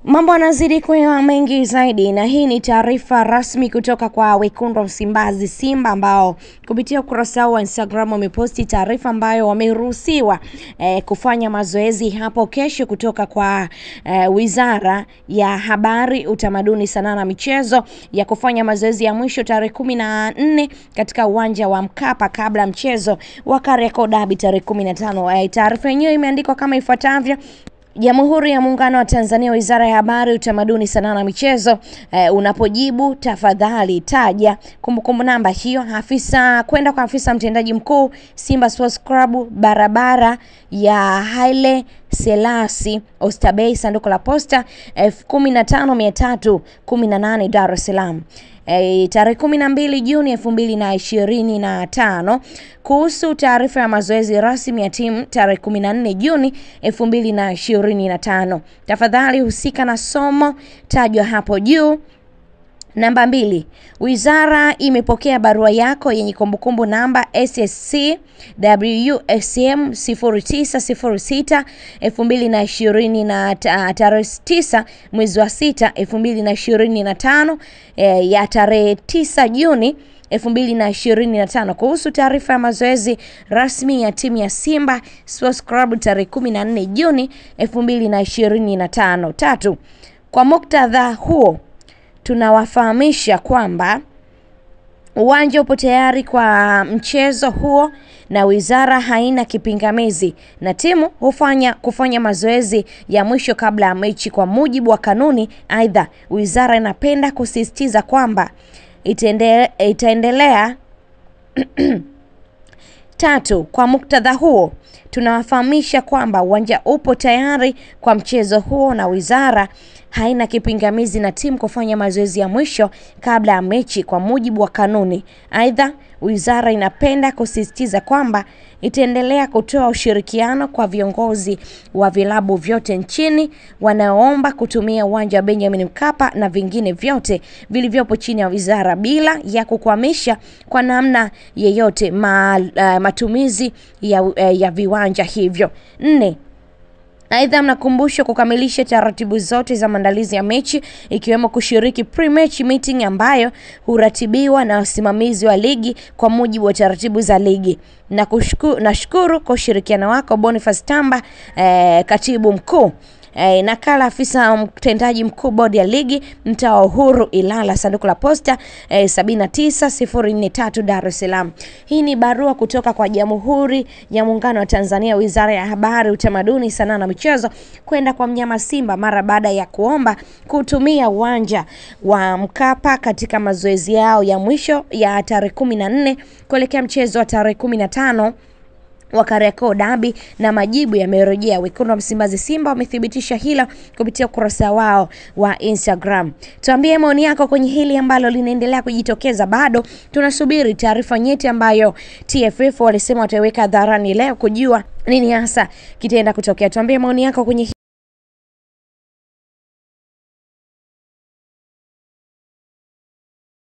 Mambo yanazidi kuwa mengi zaidi, na hii ni taarifa rasmi kutoka kwa wekundu wa Msimbazi Simba ambao kupitia ukurasa wa Instagram wameposti taarifa ambayo wameruhusiwa kufanya mazoezi hapo kesho kutoka kwa Wizara ya Habari, Utamaduni, Sanaa na Michezo ya kufanya mazoezi ya mwisho tarehe 14 katika uwanja wa Mkapa kabla mchezo wa Kariakoo Derby tarehe 15. Taarifa yenyewe imeandikwa kama ifuatavyo: Jamhuri ya Muungano wa Tanzania, Wizara ya Habari, Utamaduni, Sanaa na Michezo. Unapojibu tafadhali taja kumbukumbu namba hiyo. Kwenda kwa afisa mtendaji mkuu Simba Sports Club, barabara ya Haile Selassie Oysterbay, sanduku la posta 15318 Dar es Salaam. Tarehe 12 Juni 2025. Kuhusu taarifa ya mazoezi rasmi ya timu tarehe 14 Juni 2025. Tafadhali husika na somo tajwa hapo juu. Namba 2. Wizara imepokea barua yako yenye kumbukumbu namba SSC WSM 0906 2020 tarehe 9 mwezi wa 6 2025 ya tarehe 9 Juni 2025 kuhusu taarifa ya mazoezi rasmi ya timu ya Simba Sports Club tarehe 14 Juni 2025. 3. Kwa muktadha huo tunawafahamisha kwamba uwanja upo tayari kwa mchezo huo na wizara haina kipingamizi na timu kufanya mazoezi ya mwisho kabla ya mechi kwa mujibu wa kanuni. Aidha, wizara inapenda kusisitiza kwamba itaendelea 3. Kwa muktadha huo tunawafahamisha kwamba uwanja upo tayari kwa mchezo huo na wizara haina kipingamizi na timu kufanya mazoezi ya mwisho kabla ya mechi kwa mujibu wa kanuni. Aidha, wizara inapenda kusisitiza kwamba itaendelea kutoa ushirikiano kwa viongozi wa vilabu vyote nchini wanaoomba kutumia uwanja wa Benjamin Mkapa na vingine vyote vilivyopo chini ya wizara bila ya kukwamisha kwa namna yeyote matumizi ya viwanja hivyo. 4. Aidha, mnakumbushwa kukamilisha taratibu zote za maandalizi ya mechi ikiwemo kushiriki pre-match meeting ambayo huratibiwa na wasimamizi wa ligi kwa mujibu wa taratibu za ligi. Nashukuru kwa ushirikiano wako Boniface Tamba, katibu mkuu. Nakala afisa mtendaji mkuu bodi ya ligi mtaa wa Uhuru Ilala, sanduku la posta 79043 Dar es Salaam. Hii ni barua kutoka kwa Jamhuri ya Muungano wa Tanzania, Wizara ya Habari, Utamaduni, Sanaa na Michezo kwenda kwa mnyama Simba mara baada ya kuomba kutumia uwanja wa Mkapa katika mazoezi yao ya mwisho ya tarehe 14 kuelekea mchezo wa tarehe 15 wa Kariakoo Derby, na majibu yamerejea. Wekundu wa Msimbazi Simba wamethibitisha hilo kupitia ukurasa wao wa Instagram. Tuambie maoni yako kwenye hili ambalo linaendelea kujitokeza. Bado tunasubiri taarifa nyeti ambayo TFF walisema wataweka hadharani leo kujua nini hasa kitaenda kutokea. Tuambie maoni yako kwenye